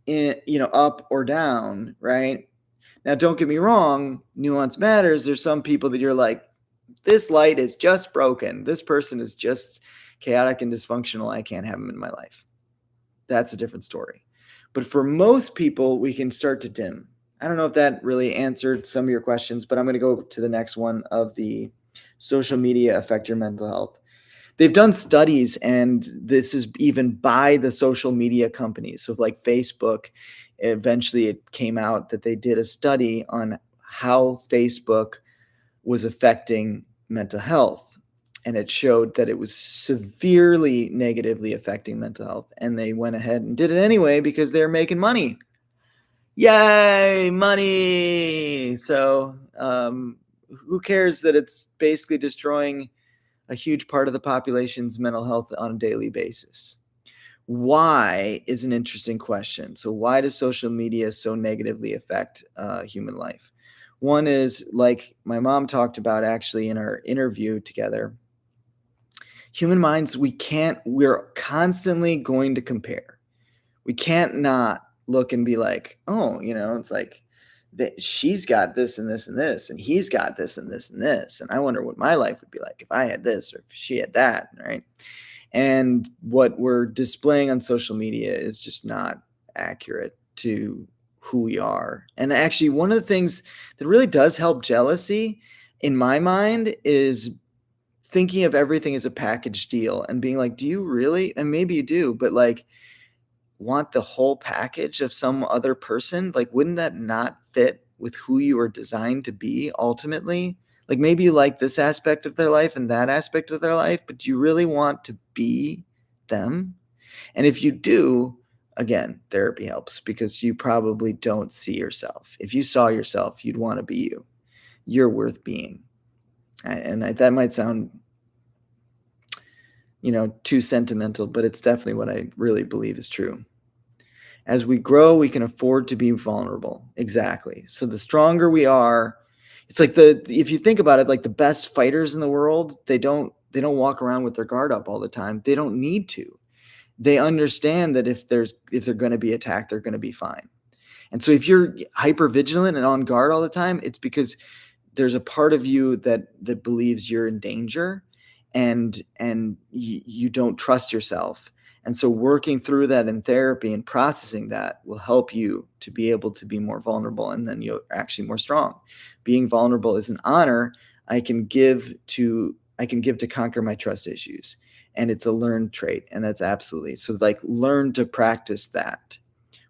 up or down, right? Now, don't get me wrong, nuance matters. There's some people that you're like, this light is just broken. This person is just chaotic and dysfunctional. I can't have them in my life. That's a different story. But for most people, we can start to dim. I don't know if that really answered some of your questions, but I'm going to go to the next one of the social media affect your mental health. They've done studies, and this is even by the social media companies. So like Facebook, eventually it came out that they did a study on how Facebook was affecting mental health. And it showed that it was severely negatively affecting mental health. And they went ahead and did it anyway because they're making money. Yay, money. So who cares that it's basically destroying a huge part of the population's mental health on a daily basis? Why is an interesting question. So why does social media so negatively affect human life? One is, like my mom talked about actually in our interview together, human minds, we're constantly going to compare. We can't not look and be like, oh, it's like she's got this and this and this, and he's got this and this and this. And I wonder what my life would be like if I had this or if she had that, right? And what we're displaying on social media is just not accurate to who we are. And actually, one of the things that really does help jealousy, in my mind, is thinking of everything as a package deal and being like, do you really? And maybe you do, but like, want the whole package of some other person? Like, wouldn't that not fit with who you are designed to be ultimately? Like, maybe you like this aspect of their life and that aspect of their life, but do you really want to be them? And if you do, again, therapy helps, because you probably don't see yourself. If you saw yourself, you'd want to be you. You're worth being. And that might sound, too sentimental, but it's definitely what I really believe is true. As we grow, we can afford to be vulnerable. Exactly. So the stronger we are, it's like if you think about it, like the best fighters in the world, they don't walk around with their guard up all the time. They don't need to. They understand that if they're going to be attacked, they're going to be fine. And so if you're hyper vigilant and on guard all the time, it's because there's a part of you that believes you're in danger, and you don't trust yourself. And so working through that in therapy and processing that will help you to be able to be more vulnerable, and then you're actually more strong. Being vulnerable is an honor I can give to conquer my trust issues. And it's a learned trait. And that's absolutely. So like, learn to practice that.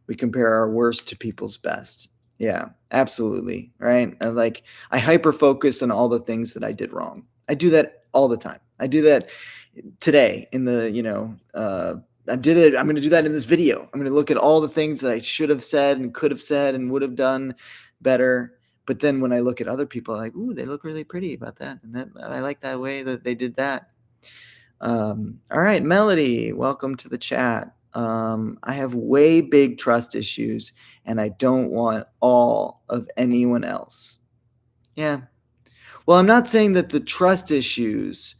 We compare our worst to people's best. Yeah, absolutely. Right. And like, I hyper focus on all the things that I did wrong. I do that all the time. I do that today in the, I did it. I'm going to do that in this video. I'm going to look at all the things that I should have said and could have said and would have done better. But then when I look at other people, I'm like, ooh, they look really pretty about that. And that I like that way that they did that. All right, Melody, welcome to the chat. I have way big trust issues, and I don't want all of anyone else. Yeah. Well, I'm not saying that the trust issues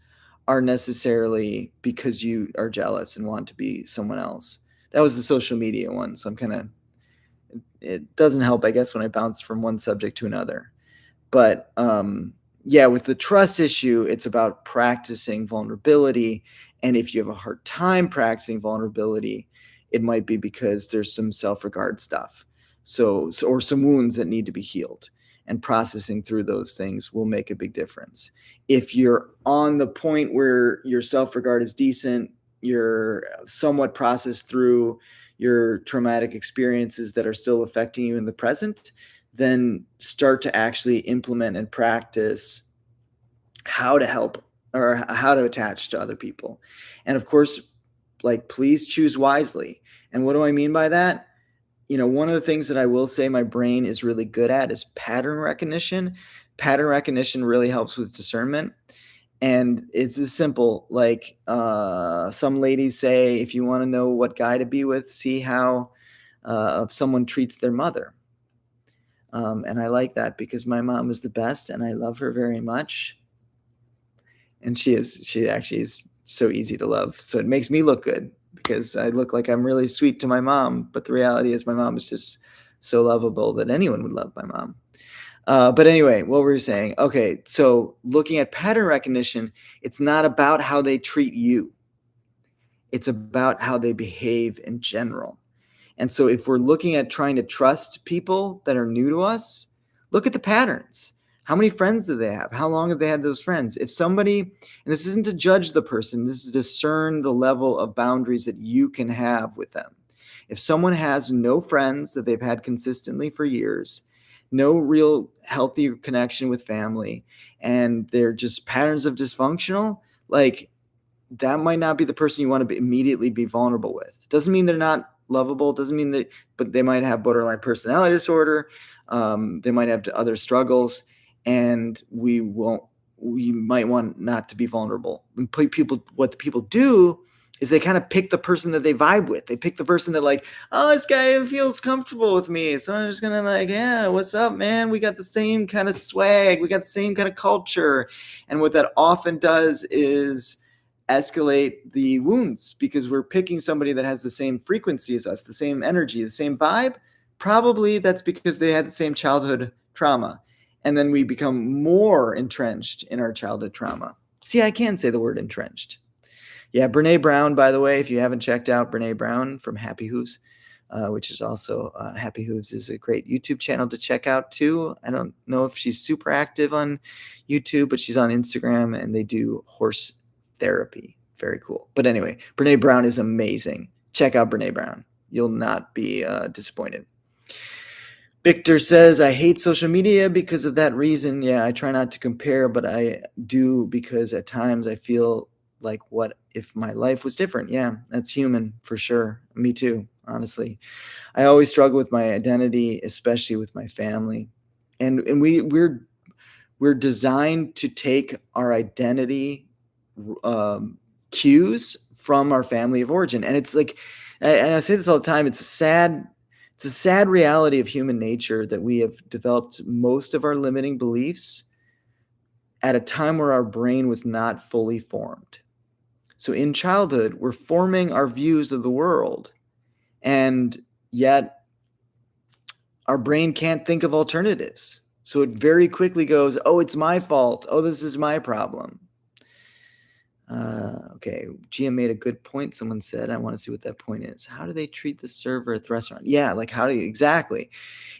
are necessarily because you are jealous and want to be someone else. That was the social media one. So it doesn't help, I guess, when I bounce from one subject to another. But yeah, with the trust issue, it's about practicing vulnerability. And if you have a hard time practicing vulnerability, it might be because there's some self-regard stuff. Or some wounds that need to be healed, and processing through those things will make a big difference. If you're on the point where your self-regard is decent, you're somewhat processed through your traumatic experiences that are still affecting you in the present, then start to actually implement and practice how to help or how to attach to other people. And of course, like, please choose wisely. And what do I mean by that? One of the things that I will say my brain is really good at is pattern recognition. Pattern recognition really helps with discernment. And it's as simple, like some ladies say, if you want to know what guy to be with, see how someone treats their mother. And I like that because my mom is the best and I love her very much. And she actually is so easy to love. So it makes me look good because I look like I'm really sweet to my mom. But the reality is my mom is just so lovable that anyone would love my mom. But anyway, what were we saying? Okay, so looking at pattern recognition, it's not about how they treat you. It's about how they behave in general. And so if we're looking at trying to trust people that are new to us, look at the patterns. How many friends do they have? How long have they had those friends? If somebody, and this isn't to judge the person, this is to discern the level of boundaries that you can have with them. If someone has no friends that they've had consistently for years, no real healthy connection with family, and they're just patterns of dysfunctional, like, that might not be the person you want to immediately be vulnerable with. Doesn't mean they're not lovable. Doesn't mean that, but they might have borderline personality disorder. They might have other struggles, and we might want not to be vulnerable. And what the people do is they kind of pick the person that they vibe with. They pick the person that, like, oh, this guy feels comfortable with me, so I'm just gonna, like, yeah, what's up, man? We got the same kind of swag. We got the same kind of culture. And what that often does is escalate the wounds, because we're picking somebody that has the same frequency as us, the same energy, the same vibe. Probably that's because they had the same childhood trauma. And then we become more entrenched in our childhood trauma. See, I can say the word entrenched. Yeah, Brene Brown, by the way, if you haven't checked out Brene Brown from Happy Hooves, which is also Happy Hooves is a great YouTube channel to check out too. I don't know if she's super active on YouTube, but she's on Instagram, and they do horse therapy. Very cool. But anyway, Brene Brown is amazing. Check out Brene Brown. You'll not be disappointed. Victor says, I hate social media because of that reason. Yeah, I try not to compare, but I do because at times I feel like, what if my life was different? Yeah, that's human for sure. Me too, honestly. I always struggle with my identity, especially with my family. And we're designed to take our identity cues from our family of origin. And it's like, and I say this all the time, it's a sad reality of human nature that we have developed most of our limiting beliefs at a time where our brain was not fully formed. So in childhood, we're forming our views of the world, and yet our brain can't think of alternatives. So it very quickly goes, oh, it's my fault. Oh, this is my problem. Okay, GM made a good point. Someone said, I want to see what that point is. How do they treat the server at the restaurant? Yeah, like, how do you exactly?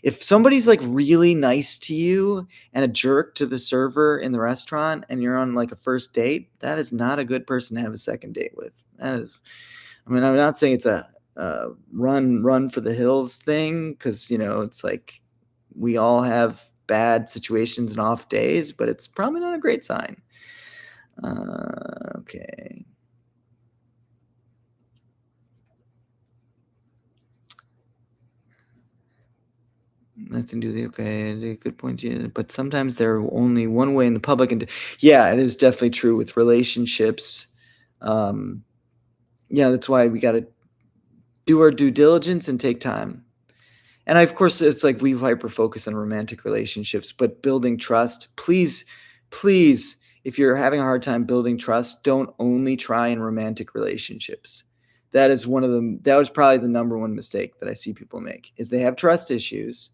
If somebody's like really nice to you and a jerk to the server in the restaurant, and you're on like a first date, that is not a good person to have a second date with. That is, I mean, I'm not saying it's a run for the hills thing, because it's like we all have bad situations and off days, but it's probably not a great sign. Okay. Nothing to do. Okay, good point. Yeah, but sometimes they're only one way in the public, and yeah, it is definitely true with relationships. Yeah, that's why we got to do our due diligence and take time. And of course, it's like we hyper focus on romantic relationships, but building trust, please, please, if you're having a hard time building trust, don't only try in romantic relationships. That was probably the number one mistake that I see people make, is they have trust issues,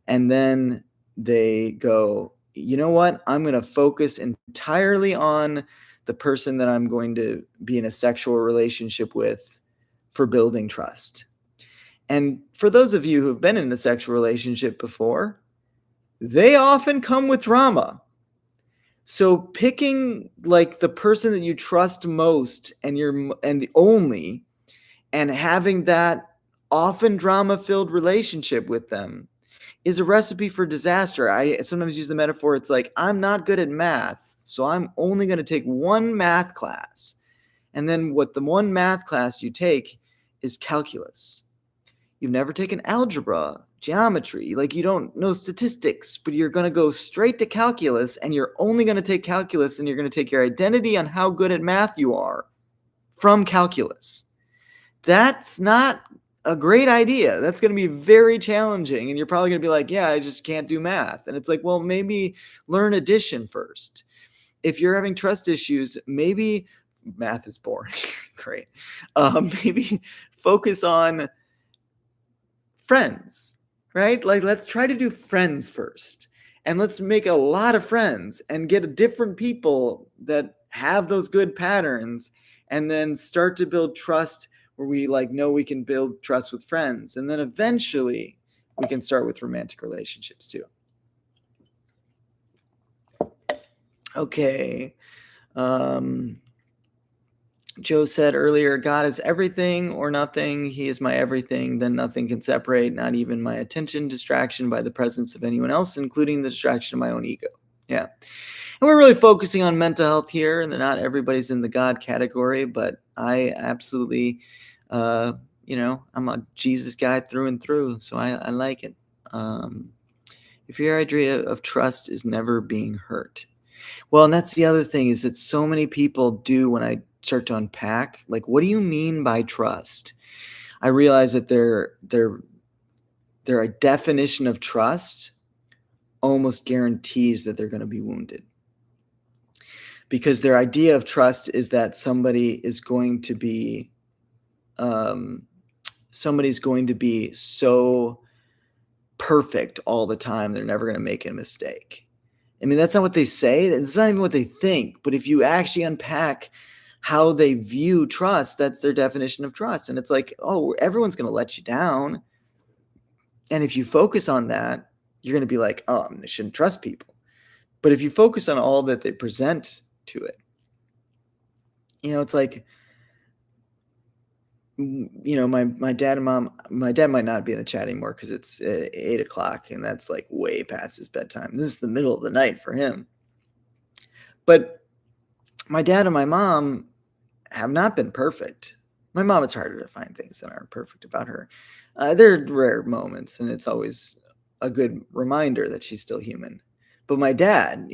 and then they go, you know what? I'm going to focus entirely on the person that I'm going to be in a sexual relationship with for building trust. And for those of you who've been in a sexual relationship before, they often come with drama. So picking like the person that you trust most and the only, and having that often drama-filled relationship with them is a recipe for disaster. I sometimes use the metaphor, it's like, I'm not good at math, so I'm only going to take one math class. And then the one math class you take is calculus. You've never taken algebra, geometry, like you don't know statistics, but you're going to go straight to calculus, and you're only going to take calculus, and you're going to take your identity on how good at math you are from calculus. That's not a great idea. That's going to be very challenging. And you're probably going to be like, yeah, I just can't do math. And it's like, well, maybe learn addition first. If you're having trust issues, maybe math is boring. Great. Maybe focus on friends, right? Like, let's try to do friends first. And let's make a lot of friends and get different people that have those good patterns, and then start to build trust where we know we can build trust with friends. And then eventually we can start with romantic relationships too. Okay. Joe said earlier, God is everything or nothing. He is my everything. Then nothing can separate, not even my attention, distraction by the presence of anyone else, including the distraction of my own ego. Yeah. And we're really focusing on mental health here, and not everybody's in the God category, but I absolutely, I'm a Jesus guy through and through, so I like it. If your idea of trust is never being hurt. Well, and that's the other thing, is that so many people do, when I start to unpack, like, what do you mean by trust? I realize that their definition of trust almost guarantees that they're going to be wounded. Because their idea of trust is that somebody's going to be so perfect all the time, they're never going to make a mistake. I mean, that's not what they say. It's not even what they think. But if you actually unpack how they view trust, that's their definition of trust. And it's like, oh, everyone's going to let you down. And if you focus on that, you're going to be like, oh, I shouldn't trust people. But if you focus on all that they present to it, it's like, my dad and mom, my dad might not be in the chat anymore because it's 8:00 and that's like way past his bedtime. This is the middle of the night for him. But my dad and my mom have not been perfect. My mom, it's harder to find things that aren't perfect about her. There are rare moments, and it's always a good reminder that she's still human. But my dad,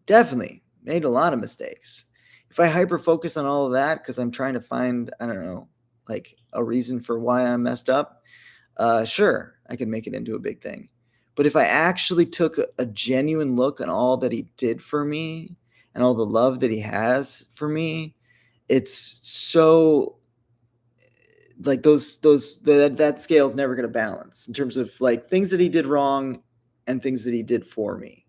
definitely made a lot of mistakes. If I hyper focus on all of that because I'm trying to find, I don't know, like a reason for why I'm messed up, sure, I can make it into a big thing. But if I actually took a genuine look at all that he did for me and all the love that he has for me, it's so like that scale is never going to balance in terms of like things that he did wrong and things that he did for me.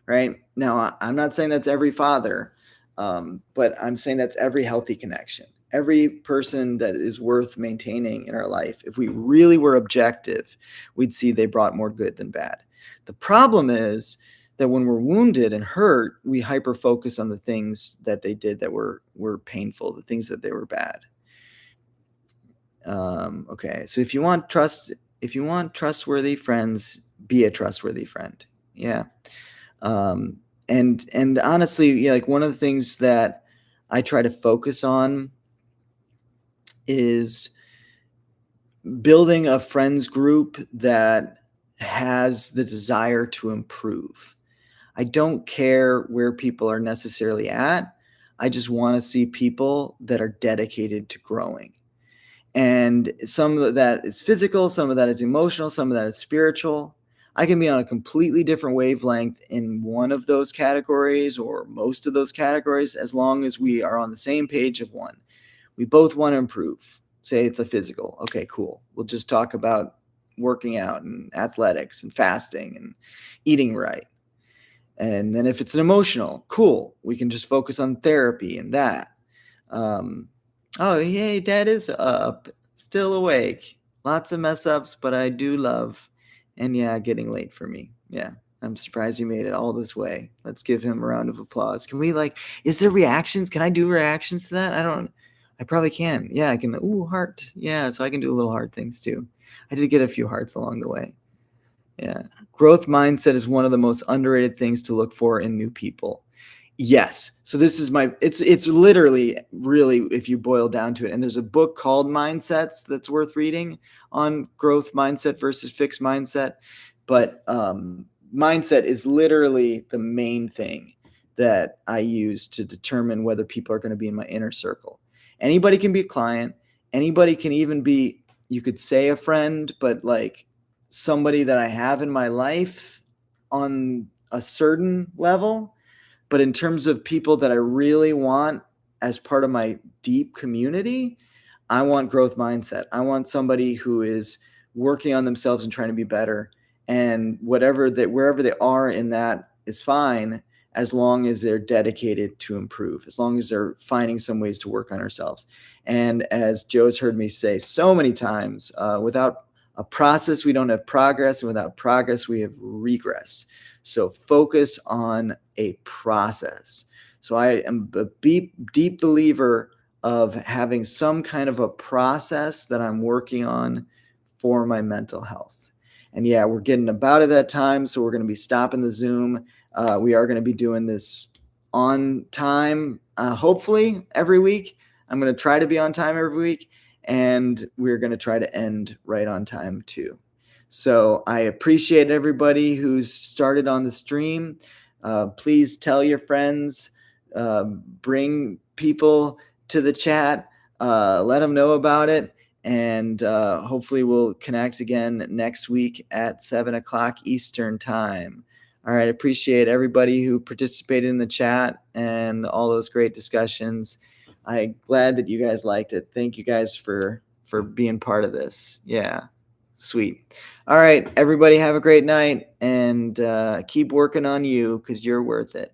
Right now, I'm not saying that's every father, but I'm saying that's every healthy connection, every person that is worth maintaining in our life. If we really were objective, we'd see they brought more good than bad. The problem is that when we're wounded and hurt, we hyper focus on the things that they did that were painful, the things that they were bad. Okay, so if you want trustworthy friends, be a trustworthy friend. Yeah. And honestly, like one of the things that I try to focus on is building a friends group that has the desire to improve. I don't care where people are necessarily at. I just want to see people that are dedicated to growing. And some of that is physical, some of that is emotional, some of that is spiritual. I can be on a completely different wavelength in one of those categories or most of those categories, as long as we are on the same page of one. We both want to improve. Say it's a physical. Okay, cool. We'll just talk about working out and athletics and fasting and eating right. And then if it's an emotional, cool. We can just focus on therapy and that. Oh, yay, Dad is up, still awake. lots of mess ups, but I do love. And yeah, getting late for me. Yeah. I'm surprised he made it all this way. Let's give him a round of applause. Can we is there reactions? Can I do reactions to that? I probably can. Yeah, I can. Ooh, heart. Yeah, so I can do little heart things too. I did get a few hearts along the way. Yeah. Growth mindset is one of the most underrated things to look for in new people. Yes. So this is it's literally really, if you boil down to it, and there's a book called Mindsets that's worth reading on growth mindset versus fixed mindset. But mindset is literally the main thing that I use to determine whether people are going to be in my inner circle. Anybody can be a client. Anybody can even be, you could say, a friend, but somebody that I have in my life on a certain level. But in terms of people that I really want as part of my deep community, I want growth mindset. I want somebody who is working on themselves and trying to be better. And wherever they are in that is fine, as long as they're dedicated to improve, as long as they're finding some ways to work on ourselves. And as Joe's heard me say so many times, without a process, we don't have progress. And without progress, we have regress. So focus on a process. So I am a deep believer of having some kind of a process that I'm working on for my mental health. And yeah, we're getting about at that time, so we're going to be stopping the Zoom. We are going to be doing this on time, hopefully every week. I'm going to try to be on time every week, and we're going to try to end right on time too. So I appreciate everybody who's started on the stream. Please tell your friends, bring people to the chat, let them know about it. And hopefully we'll connect again next week at 7:00 Eastern time. All right. Appreciate everybody who participated in the chat and all those great discussions. I'm glad that you guys liked it. Thank you guys for being part of this. Yeah. Sweet. All right, everybody have a great night, and keep working on you because you're worth it.